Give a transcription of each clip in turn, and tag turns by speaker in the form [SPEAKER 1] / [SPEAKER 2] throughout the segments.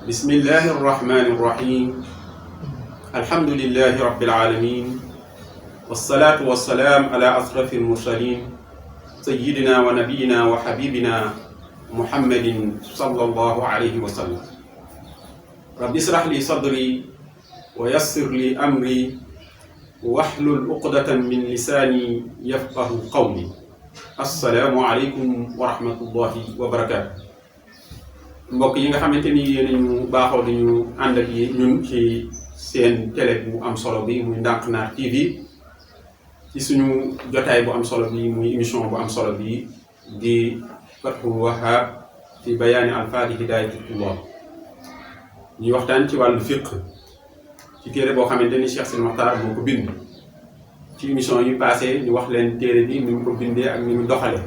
[SPEAKER 1] بسم الله الرحمن الرحيم الحمد لله رب العالمين والصلاة والسلام على أشرف المرسلين سيدنا ونبينا وحبيبنا محمد صلى الله عليه وسلم رب اشرح لي صدري ويسر لي أمري واحلل عقدة من لساني يفقه قولي السلام عليكم ورحمة الله وبركاته mbokk yi nga xamante ni yéen ñu baaxoo di ñu ànd ak ñun ci seen télé bu am solo bi muy Ndanknar TV ci suñu jotaay bu am solo bi muy émission bu am solo bi di Fathul Wahhab fi bayaani alfaadi hidaayatullah ñuy waxtaan ci wàllu fiqh ci téere boo xamante ni Cheikh Sidi Mokhtar moo ko bind ci émission yi passé ñu wax leen téere bi ni mu ko bindee ak ni mu doxale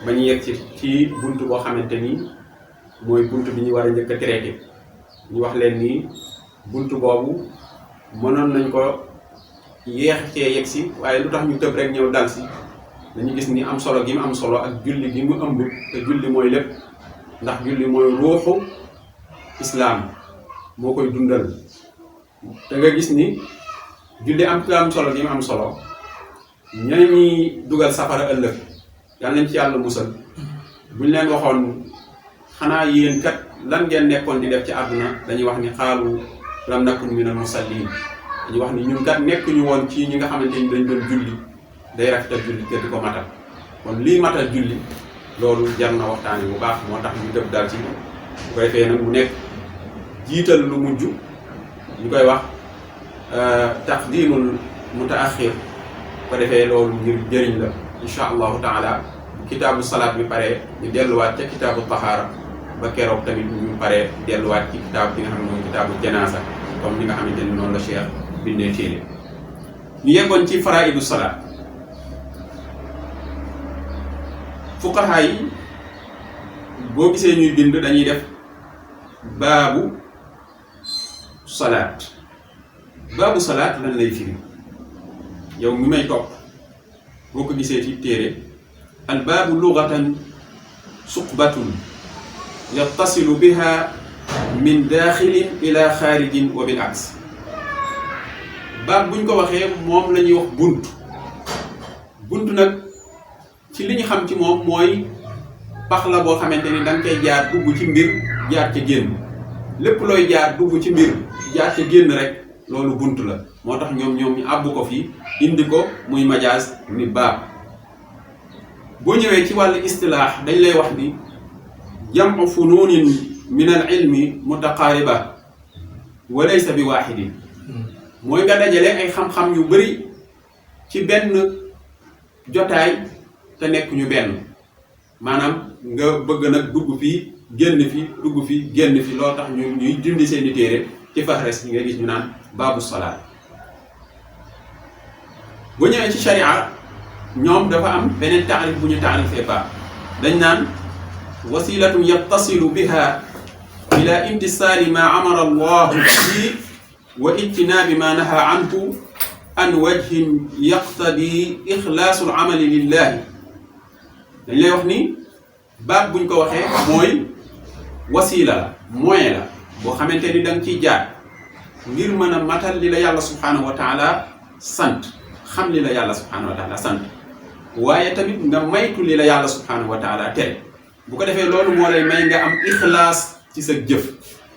[SPEAKER 1] ba ñu yegg ci buntu boo xamante ni mooy buntu bi ñu war a njëkk a traité ñu wax leen ni buntu boobu mënoon nañ ko yéex cee yegg si waaye lu tax ñu tëb rek ñëw dal si dañu gis ni am solo gi mu am solo ak julli gi mu ëmb te julli mooy lépp ndax julli mooy ruuxu islaam moo koy dundal te nga gis ni julli am solo gi mu am solo ñeneen ñi dugal safara ëllëg yal nañ ci yàlla musal buñ leen waxoon xanaa yéen kat lan ngeen nekkoon di def ci àdduna dañuy wax ni xaalu lam nakun minal musallin dañuy wax ni ñun kat nekkuñu woon ci ñi nga xamante ni dañ doon julli day rafetal julli te di ko matal kon lii matal julli loolu jar na waxtaane bu baax moo tax ñu tëb dal ci bu ko defee nag mu nekk jiital lu mujj ñu koy wax taqdimul mutaaxir bu ko defee loolu ngir jëriñ la insha allahu taala kitaabu salaat bi pare ñu delluwaat ca kitaabu tahaara ba keroog tamit ñu pare delluwaat ci kitaab bi nga xam ne mooy kitaabu janaasa comme ni nga xamante ni noonu la Cheikh bindee téere ñu yeggoon ci faraidu salaat fuqahaa yi boo gisee ñuy bind dañuy def baabu salaat lan lay firi yow mi may topp boo ko gisee ci téere albaabu lugatan suqbatun yattasilu biha min daaxilin ila xaarijin wa bil aks baab buñ ko waxee moom la ñuy wax bunt nag ci li ñu xam ci moom mooy pax la boo xamante ni da nga koy jaar dugg ci mbir jaar ca génn lépp looy jaar dugg ci mbir jaar ca génn rek loolu bunt la moo tax ñoom ñu àbb ko fii indi ko muy majaas ni baab boo ñëwee ci wàllu istilaax dañ lay wax ni jamu funuunin min al ilmi mutaqaariba wa laysa bi waaxidin mooy nga dajale ay xam-xam yu bari ci benn jotaay te nekk ñu benn maanaam nga bëgg nag dugg fii génn fi dugg fii génn fi loo tax ñuy dindi seeni téere ci faxres yi nga gis ñu naan baabu salaat boo ñëwee ci sharia ñoom dafa am beneen taarif bu ñu taarifee baab dañ naan wasilatun yattasilu biha ila imtisaali ma amara allahu bihi wa ijtinaabi ma naha anhu an wajhin yaqtadi ixlaasul amali lillahi dañ lay wax ni baab buñ ko waxee mooy wasila la moyen la boo xamante ni da nga ciy jaar ngir mën a matal li la yàlla subhanahu wa taala sant xam li la yàlla subhanahu wa taala sant waaye tamit nga maytu li la yàlla subhanahu wa taala tere bu ko defee loolu moo lay may nga am ixlaas ci sa jëf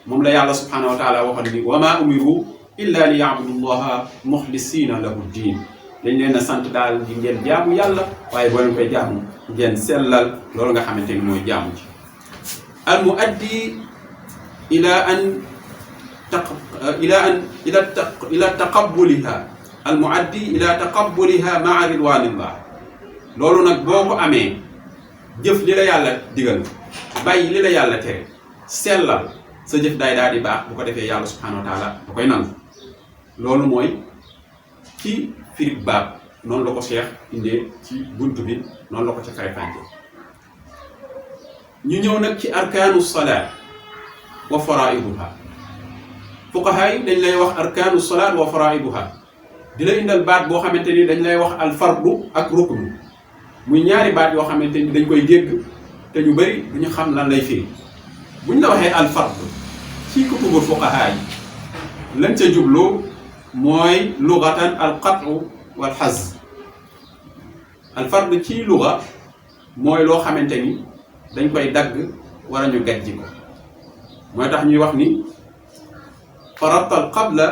[SPEAKER 1] moom la yàlla subhanahu wa taala waxoon ni wa ma umiru illa li ya'budu llaha muxlisina lahu diin dañ leen a sant daal di ngeen jaamu yàlla waaye boo leen koy jaamu ngeen sellal loolu nga xamante ni mooy jaamu ci al muaddi ila taqabbuliha al muaddi ila taqabbuliha ma'a ridwanillah loolu nag boo ko amee jëf li la yàlla digal bàyyi li la yàlla tere sellal sa jëf daay daal di baax bu ko defee yàlla subhanahu wa taala da koy nangu loolu mooy ci firib baab noonu la ko Cheikh indee ci bunt bi noonu la ko ca fay fànce ñu ñëw nag ci arkaanu salaat wa faraiduha fuqahaa yi dañ lay wax arkaanu salaat wa faraiduha di la indal baat boo xamante ni dañ lay wax al fardu ak ruknu muy ñaari baat yoo xamante ni dañ koy dégg te ñu bari duñu xam lan lay firi buñ la waxee al fard ci kutubul fuqaha yi lañ ca jublu mooy lugatan al qat'u wal haz. al fard ci luga mooy loo xamante ni dañ koy dagg wala ñu gàjji ko mooy tax ñuy wax ni faratal qabla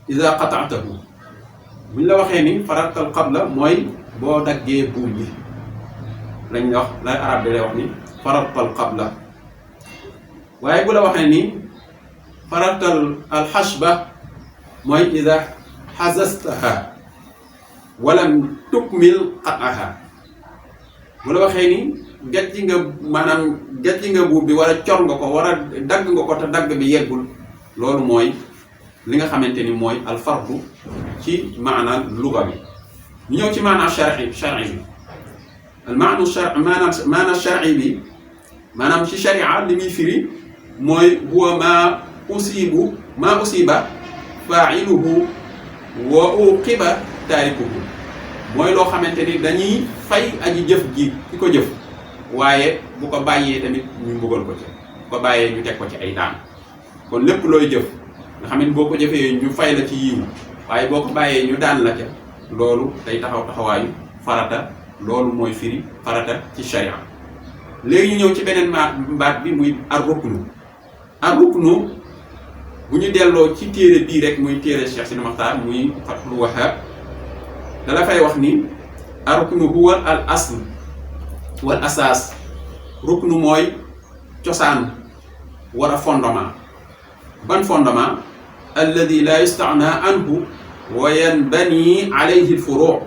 [SPEAKER 1] ida qata'tahu buñ la waxee ni faratal qabla mooy boo daggee buum bi lañ wax la arab bi lay wax ni faratal qabla. waaye bu la waxee ni faratal alxashba mooy ida xazastaha walam tukmil qat'aha. bu la waxee ni gàjji nga maanaam gàjji nga buub bi wala cor nga ko wala dagg nga ko te dagg bi yeggul loolu mooy li nga xamante ni mooy alfardu ci maana luga bi. ñu ñëw ci maana shar'i bi maana shar'i bi maanaam ci sharia li muy firi mooy huwa ma usiba fa'iluhu wa uqiba taarikuhu mooy loo xamante ni dañuy fay aji jëf ji ki ko jëf waaye bu ko bàyyee tamit ñu mbugal ko ci bu ko bàyyee ñu teg ko ci ay daan. kon lépp looy jëf nga xam ne boo ko jëfee ñu fay la ci yiw waaye boo ko bàyyee ñu daan la ca loolu day taxawaayu farata. loolu mooy firi farata ci sharia. léegi ñu ñëw ci beneen baat bi muy ar-ruknu. ar-ruknu bu ñu delloo ci téere bii rek muy téere Cheikh Sidi Mokhtar muy Fathul Wahhab dala fay wax ni ar-ruknu huwa al asl wal asaas. ruknu mooy cosaan war a fondement. ban fondement? alladi la yusta'na anhu wa yanbani alayhi al-furu'.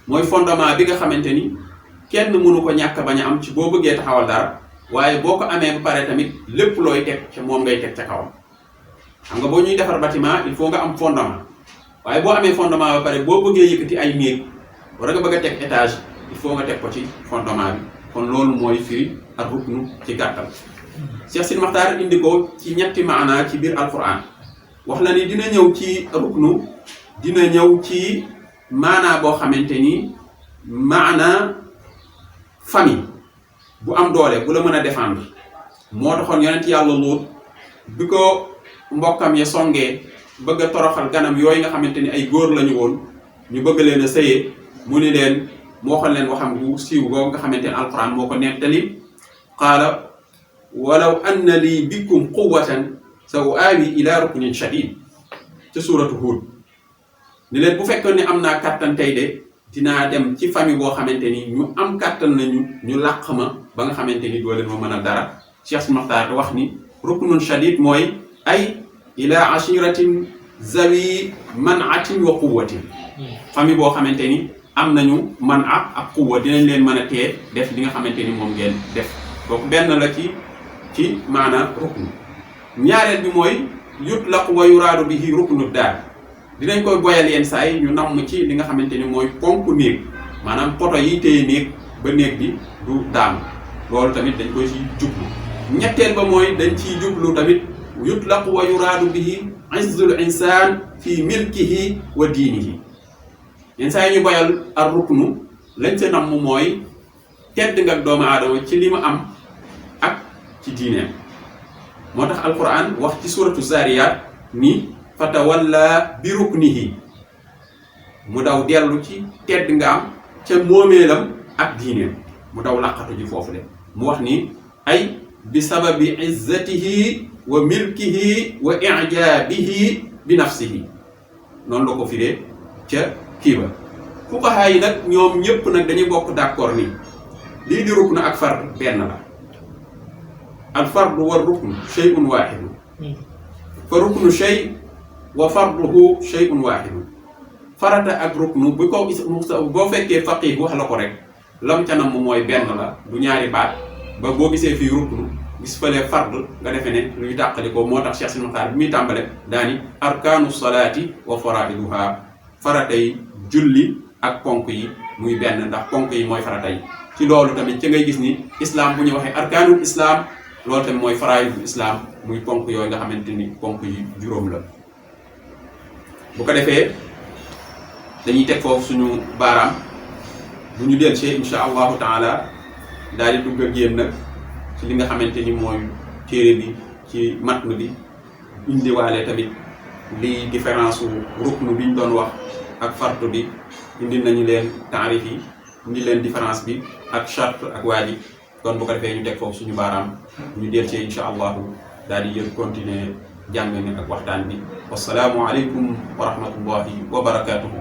[SPEAKER 1] mooy fondement bi nga xamante ni kenn mënu ko ñàkk bañ a am ci boo bëggee taxawal dara waaye boo ko amee ba pare tamit lépp looy teg ca moom ngay teg ca kawam. xam nga boo ñuy defar bâtiment il faut nga am fondement waaye boo amee fondement ba pare boo bëggee yëkkati ay néeg wala nga bëgg a teg étage il faut nga teg ko ci fondement bi. kon loolu mooy firi ak ruknu ci gàttal. Cheikh Sidi Mokhtar indi ko ci ñetti maana ci biir alquran wax la ni dina ñëw ci ruknu dina ñëw ci maanaa boo xamante ni maana famille bu am doole bu la mën a défendre. moo taxoon yonent yàlla Luut bi ko mbokkam ya songee bëgg a toroxal ganam yooyu nga xamante ni ay góor lañu woon ñu bëgg leen a sëyee mu ni leen moo waxoon leen waxam bu siiw boobu nga xamante ni alquran moo ko nettali qaala walaw anna lii bikum quwwatan sa uaawi ila ruknin shadid ca suuratu Huud ni leen bu fekkoon ne am naa kàttan tey de dinaa dem ci famille boo xamante ni ñu am kàttan nañu ñu làq ma ba nga xamante ni doo leen ma mën a dara. Cheikh Sidi Mokhtar wax ni ruknun shadid mooy ay ila ashiratin zawi manatin wa quwwatin. famille boo xamante ni am nañu man ak quwwa dinañ leen mën a tee def li nga xamante ni moom ngeen def. donc benn la ci maana ruknu. ñaareel bi mooy yutlaq wa yuraadu bihi ruknu daar. dinañ koy boyal yenn saa yi ñu namm ci li nga xamante ni mooy ponk néeg maanaam poto yi téye néeg ba néeg bi du daanu loolu tamit dañ koy ci jublu. ñetteel ba mooy dañ ciy jublu tamit yutlaq wa yuraadu bihi izzul insaan fi milkihi wa diinihi. yenn saa yi ñu boyal ar ruknu lañ ca namm mooy tedd nga doomu aadama ci li mu am ak ci diineem. moo tax alquran wax ci suratu Zariyat ni fatawalla bi ruknihi mu daw dellu ci tedd nga am ca moomeelam ak diineem mu daw laqatu ji foofu de mu wax ni ay bi sababi izzatihi wa milkihi wa i'jaabihi bi nafsihi noonu la ko firee ca kii ba. fuqaha yi nag ñoom ñëpp nag dañuy bokk d'accord ni lii di rukn ak fard benn la. al fardu wa ruknu shay'un waahidun fa ruknu shay wa farduhu shay'un waahidun. farata ak ruknu bu ko boo fekkee faqih wax la ko rek lam ca nam mooy benn la du ñaari baat ba boo gisee fii ruknu gis fële fard nga defe ne luy dàqali ko. moo tax Cheikh Sidi Mokhtar bi muy tàmbale daani arkaanu salaati wa faraiduha. faratay julli ak ponk yi muy benn ndax ponk yi mooy farata yi. ci loolu tamit ci ngay gis ni islam bu ñu waxee arkaanul islam loolu tamit mooy faraidul islam muy ponk yooyu nga xamante ni ponk yi juróom la. bu ko defee dañuy teg foofu suñu baaraam bu ñu delsee insha allahu taala daal di dugg ak yéen nag ci li nga xamante ni mooy téere bi ci matn bi indiwaale tamit li différence ruknu bi ñu doon wax ak fardu bi indi nañu leen taarif yi indi leen différence bi ak charte ak waajib kon bu ko defee ñu teg foofu suñu baaraam ñu del ci insha allahu daal di yëg continuer jàng ni ak waxtaan bi wassalaamu aleykum wa rahmatullahi wa barakatuhu